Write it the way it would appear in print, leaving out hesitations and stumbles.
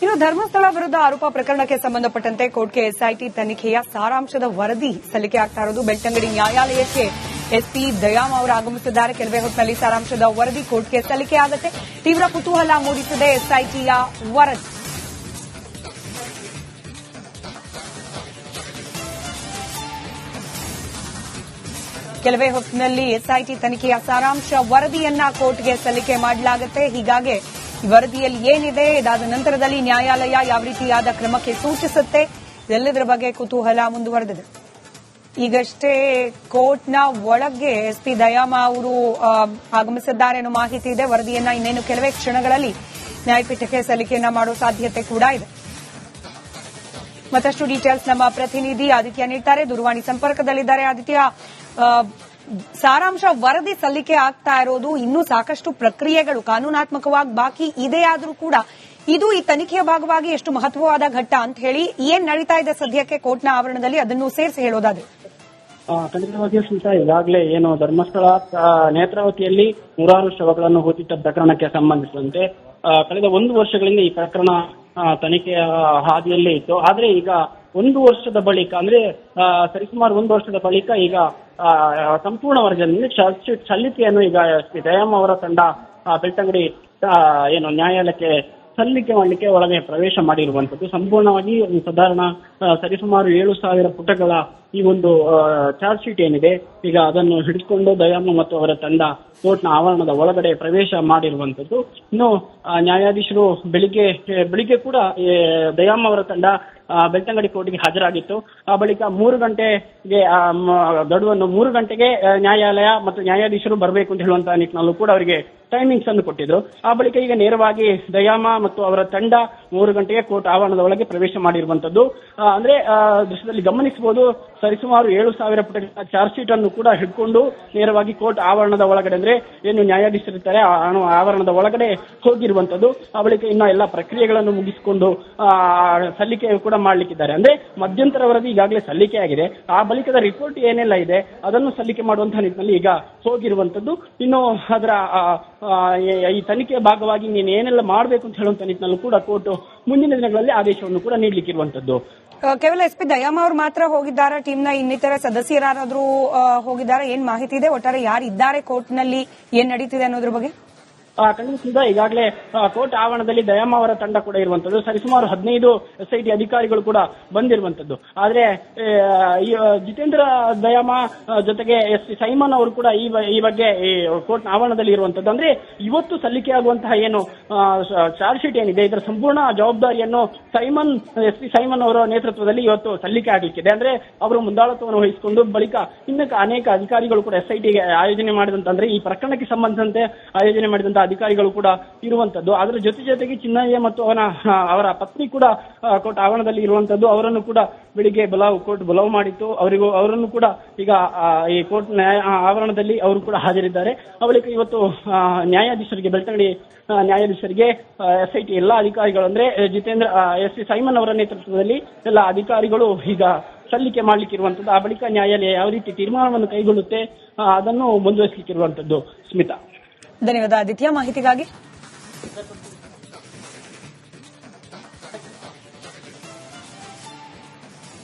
ಇನ್ನು ಧರ್ಮಸ್ಥಳ ವಿರುದ್ಧ ಆರೋಪ ಪ್ರಕರಣಕ್ಕೆ ಸಂಬಂಧಪಟ್ಟಂತೆ ಕೋರ್ಟ್ಗೆ ಎಸ್ಐಟಿ ತನಿಖೆಯ ಸಾರಾಂಶದ ವರದಿ ಸಲ್ಲಿಕೆ ಆಗ್ತಾ ಇರೋದು. ಬೆಳ್ತಂಗಡಿ ನ್ಯಾಯಾಲಯಕ್ಕೆ ಎಸ್ಪಿ ದಯಾಮ್ ಅವರು ಆಗಮಿಸಿದ್ದಾರೆ. ಕೆಲವೇ ಹೊತ್ತಿನಲ್ಲಿ ಸಾರಾಂಶದ ವರದಿ ಕೋರ್ಟ್ಗೆ ಸಲ್ಲಿಕೆ ಆಗುತ್ತೆ. ತೀವ್ರ ಕುತೂಹಲ ಮೂಡಿಸಿದೆ ಎಸ್ಐಟಿಯ ವರದಿ. ಕೆಲವೇ ಹೊತ್ತಿನಲ್ಲಿ ಎಸ್ಐಟಿ ತನಿಖೆಯ ಸಾರಾಂಶ ವರದಿಯನ್ನ ಕೋರ್ಟ್ಗೆ ಸಲ್ಲಿಕೆ ಮಾಡಲಾಗುತ್ತೆ. ಹೀಗಾಗಿ ವರದಿಯಲ್ಲಿ ಏನಿದೆ, ಇದಾದ ನಂತರದಲ್ಲಿ ನ್ಯಾಯಾಲಯ ಯಾವ ರೀತಿಯಾದ ಕ್ರಮಕ್ಕೆ ಸೂಚಿಸುತ್ತೆ, ಎಲ್ಲದರ ಬಗ್ಗೆ ಕುತೂಹಲ ಮುಂದುವರೆದಿದೆ. ಈಗಷ್ಟೇ ಕೋರ್ಟ್ನ ಒಳಗೆ ಎಸ್ಪಿ ದಯಾಮ ಅವರು ಆಗಮಿಸಿದ್ದಾರೆ ಅನ್ನೋ ಮಾಹಿತಿ ಇದೆ. ವರದಿಯನ್ನ ಇನ್ನೇನು ಕೆಲವೇ ಕ್ಷಣಗಳಲ್ಲಿ ನ್ಯಾಯಪೀಠಕ್ಕೆ ಸಲ್ಲಿಕೆಯನ್ನ ಮಾಡೋ ಸಾಧ್ಯತೆ ಕೂಡ ಇದೆ. ಮತ್ತಷ್ಟು ಡೀಟೇಲ್ಸ್ ನಮ್ಮ ಪ್ರತಿನಿಧಿ ಆದಿತ್ಯ ನೀಡ್ತಾರೆ. ದೂರವಾಣಿ ಸಂಪರ್ಕದಲ್ಲಿದ್ದಾರೆ. ಆದಿತ್ಯ, ಸಾರಾಂಶ ವರದಿ ಸಲ್ಲಿಕೆ ಆಗ್ತಾ ಇರೋದು, ಇನ್ನೂ ಸಾಕಷ್ಟು ಪ್ರಕ್ರಿಯೆಗಳು ಕಾನೂನಾತ್ಮಕವಾಗಿ ಬಾಕಿ ಇದೆ. ಆದರೂ ಕೂಡ ಇದು ಈ ತನಿಖೆಯ ಭಾಗವಾಗಿ ಎಷ್ಟು ಮಹತ್ವವಾದ ಘಟ್ಟ ಅಂತ ಹೇಳಿ ಏನ್ ನಡೀತಾ ಇದೆ ಸದ್ಯಕ್ಕೆ ಕೋರ್ಟ್ನ ಆವರಣದಲ್ಲಿ, ಅದನ್ನು ಸೇರಿಸಿ ಹೇಳೋದಾದ್ರೆ? ಖಂಡಿತವಾಗಿಯೂ ಸ್ಮಿತಾ, ಈಗಾಗಲೇ ಏನು ಧರ್ಮಸ್ಥಳ ನೇತ್ರಾವತಿಯಲ್ಲಿ ನೂರಾರು ಶವಗಳನ್ನು ಹೂತಿಟ್ಟ ಪ್ರಕರಣಕ್ಕೆ ಸಂಬಂಧಿಸಿದಂತೆ ಕಳೆದ 1 ವರ್ಷಗಳಿಂದ ಈ ಪ್ರಕರಣ ತನಿಖೆಯ ಹಾದಿಯಲ್ಲೇ ಇತ್ತು. ಆದ್ರೆ ಈಗ 1 ವರ್ಷದ ಬಳಿಕ, ಅಂದ್ರೆ ಸರಿಸುಮಾರು 1 ವರ್ಷದ ಬಳಿಕ ಈಗ ಸಂಪೂರ್ಣ ವರದಿಯಲ್ಲಿ ಚಾರ್ಜ್ ಶೀಟ್ ಸಲ್ಲಿಕೆಯನ್ನು ಈಗ ಎಸ್ಪಿ ದಯಾಮ್ ಅವರ ತಂಡ ಬೆಳ್ತಂಗಡಿ ಏನು ನ್ಯಾಯಾಲಯಕ್ಕೆ ಸಲ್ಲಿಕೆ ಮಾಡಲಿಕ್ಕೆ ಒಳಗೆ ಪ್ರವೇಶ ಮಾಡಿರುವಂತದ್ದು. ಸಂಪೂರ್ಣವಾಗಿ ಸಾಧಾರಣ ಸರಿಸುಮಾರು 7,000 ಪುಟಗಳ ಈ ಒಂದು ಚಾರ್ಜ್ ಶೀಟ್ ಏನಿದೆ, ಈಗ ಅದನ್ನು ಹಿಡಿದುಕೊಂಡು ದಯಾಮ ಮತ್ತು ಅವರ ತಂಡ ಕೋರ್ಟ್ನ ಆವರಣದ ಒಳಗಡೆ ಪ್ರವೇಶ ಮಾಡಿರುವಂತದ್ದು. ಇನ್ನು ನ್ಯಾಯಾಧೀಶರು ಬೆಳಿಗ್ಗೆ ಕೂಡ ದಯಾಮ್ ಅವರ ತಂಡ ಬೆಳ್ತಂಗಡಿ ಕೋರ್ಟ್ಗೆ ಹಾಜರಾಗಿತ್ತು. ಆ ಬಳಿಕ 3 ಗಂಟೆಗೆ ಗಡುವನ್ನು 3 ಗಂಟೆಗೆ ನ್ಯಾಯಾಲಯ ಮತ್ತು ನ್ಯಾಯಾಧೀಶರು ಬರಬೇಕು ಅಂತ ಹೇಳುವಂತಹ ನಿಟ್ಟಿನಲ್ಲೂ ಕೂಡ ಅವರಿಗೆ ಟೈಮಿಂಗ್ಸ್ ಅನ್ನು ಕೊಟ್ಟಿದ್ರು. ಆ ಬಳಿಕ ಈಗ ನೇರವಾಗಿ ದಯಾಮ ಮತ್ತು ಅವರ ತಂಡ 3 ಗಂಟೆಗೆ ಕೋರ್ಟ್ ಆವರಣದ ಒಳಗೆ ಪ್ರವೇಶ ಮಾಡಿರುವಂತದ್ದು. ಅಂದ್ರೆ ದೃಶ್ಯದಲ್ಲಿ ಗಮನಿಸಬಹುದು, ಸರಿಸುಮಾರು 7,000 ಪುಟಗಳ ಚಾರ್ಜ್ ಶೀಟ್ ಅನ್ನು ಕೂಡ ಹಿಡ್ಕೊಂಡು ನೇರವಾಗಿ ಕೋರ್ಟ್ ಆವರಣದ ಒಳಗಡೆ, ಅಂದ್ರೆ ಏನು ನ್ಯಾಯಾಧೀಶರಿರ್ತಾರೆ ಆವರಣದ ಒಳಗಡೆ ಹೋಗಿರುವಂತದ್ದು. ಆ ಬಳಿಕ ಇನ್ನ ಎಲ್ಲ ಪ್ರಕ್ರಿಯೆಗಳನ್ನು ಮುಗಿಸಿಕೊಂಡು ಸಲ್ಲಿಕೆ ಕೂಡ ಮಾಡ್ಲಿಕ್ಕಿದ್ದಾರೆ. ಅಂದ್ರೆ ಮಧ್ಯಂತರ ವರದಿ ಈಗಾಗಲೇ ಸಲ್ಲಿಕೆ ಆಗಿದೆ. ಆ ಬಳಿಕದ ರಿಪೋರ್ಟ್ ಏನೆಲ್ಲ ಇದೆ ಅದನ್ನು ಸಲ್ಲಿಕೆ ಮಾಡುವಂತಹ ನಿಟ್ಟಿನಲ್ಲಿ ಈಗ ಹೋಗಿರುವಂತದ್ದು. ಇನ್ನು ಅದರ ಈ ತನಿಖೆಯ ಭಾಗವಾಗಿ ನೀನು ಏನೆಲ್ಲ ಮಾಡಬೇಕು ಅಂತ ಹೇಳುವಂತ ನಿಟ್ಟಿನಲ್ಲೂ ಕೂಡ ಕೋರ್ಟ್ ಮುಂದಿನ ದಿನಗಳಲ್ಲಿ ಆದೇಶವನ್ನು ಕೂಡ ನೀಡಲಿಕ್ಕಿರುವಂತದ್ದು. ಕೇವಲ ಎಸ್ಪಿ ದಯಾಮ್ ಅವರು ಮಾತ್ರ ಹೋಗಿದ್ದಾರೆ, ಟೀಮ್ನ ಇನ್ನಿತರ ಸದಸ್ಯರಾದ್ರೂ ಹೋಗಿದ್ದಾರೆ? ಏನ್ ಮಾಹಿತಿ ಇದೆ, ಒಟ್ಟಾರೆ ಯಾರಿದ್ದಾರೆ ಕೋರ್ಟ್ನಲ್ಲಿ, ಏನ್ ನಡೀತಿದೆ ಅನ್ನೋದ್ರ ಬಗ್ಗೆ? ಖಂಡಿತ ಈಗಾಗಲೇ ಕೋರ್ಟ್ ಆವರಣದಲ್ಲಿ ದಯಾಮ ಅವರ ತಂಡ ಕೂಡ ಇರುವಂತದ್ದು. ಸರಿಸುಮಾರು 15 ಎಸ್ಐಟಿ ಅಧಿಕಾರಿಗಳು ಕೂಡ ಬಂದಿರುವಂತದ್ದು. ಆದ್ರೆ ಜಿತೇಂದ್ರ ದಯಾಮ ಜೊತೆಗೆ ಎಸ್ಪಿ ಸೈಮನ್ ಅವರು ಕೂಡ ಈ ಬಗ್ಗೆ ಕೋರ್ಟ್ ಆವರಣದಲ್ಲಿ ಇರುವಂತದ್ದು. ಅಂದ್ರೆ ಇವತ್ತು ಸಲ್ಲಿಕೆ ಆಗುವಂತಹ ಏನು ಚಾರ್ಜ್ ಶೀಟ್ ಏನಿದೆ, ಇದರ ಸಂಪೂರ್ಣ ಜವಾಬ್ದಾರಿಯನ್ನು ಎಸ್ಪಿ ಸೈಮನ್ ಅವರ ನೇತೃತ್ವದಲ್ಲಿ ಇವತ್ತು ಸಲ್ಲಿಕೆ ಆಗಲಿಕ್ಕಿದೆ. ಅಂದ್ರೆ ಅವರು ಮುಂದಾಳತ್ವವನ್ನು ವಹಿಸಿಕೊಂಡು ಬಳಿಕ ಇನ್ನು ಅನೇಕ ಅಧಿಕಾರಿಗಳು ಕೂಡ ಎಸ್ಐಟಿಗೆ ಆಯೋಜನೆ ಮಾಡಿದಂತಂದ್ರೆ ಈ ಪ್ರಕರಣಕ್ಕೆ ಸಂಬಂಧಿಸಿದಂತೆ ಆಯೋಜನೆ ಮಾಡಿದಂತಹ ಅಧಿಕಾರಿಗಳು ಕೂಡ ಇರುವಂತದ್ದು. ಅದರ ಜೊತೆಗೆ ಚಿನ್ನಯ್ಯ ಮತ್ತು ಅವರ ಪತ್ನಿ ಕೂಡ ಕೋರ್ಟ್ ಆವರಣದಲ್ಲಿ ಇರುವಂತದ್ದು. ಅವರನ್ನು ಕೂಡ ಬೆಳಿಗ್ಗೆ ಕೋರ್ಟ್ ಬಲಾವ್ ಮಾಡಿತ್ತು. ಅವರನ್ನು ಕೂಡ ಈಗ ಈ ಕೋರ್ಟ್ ಆವರಣದಲ್ಲಿ ಅವರು ಕೂಡ ಹಾಜರಿದ್ದಾರೆ. ಬಳಿಕ ಇವತ್ತು ನ್ಯಾಯಾಧೀಶರಿಗೆ, ಬೆಳ್ತಂಗಡಿ ನ್ಯಾಯಾಧೀಶರಿಗೆ ಎಸ್ಐಟಿ ಎಲ್ಲಾ ಅಧಿಕಾರಿಗಳು, ಅಂದ್ರೆ ಜಿತೇಂದ್ರ ಎಸ್ಪಿ ಸೈಮನ್ ಅವರ ನೇತೃತ್ವದಲ್ಲಿ ಎಲ್ಲ ಅಧಿಕಾರಿಗಳು ಈಗ ಸಲ್ಲಿಕೆ ಮಾಡ್ಲಿಕ್ಕಿರುವಂತದ್ದು. ಆ ಬಳಿಕ ನ್ಯಾಯಾಲಯ ಯಾವ ರೀತಿ ತೀರ್ಮಾನವನ್ನು ಕೈಗೊಳ್ಳುತ್ತೆ ಅದನ್ನು ಮುಂದುವರಿಸಲಿಕ್ಕಿರುವಂತದ್ದು. ಸ್ಮಿತಾ, ಧನ್ಯವಾದ ಆದಿತ್ಯ ಮಾಹಿತಿಗಾಗಿ.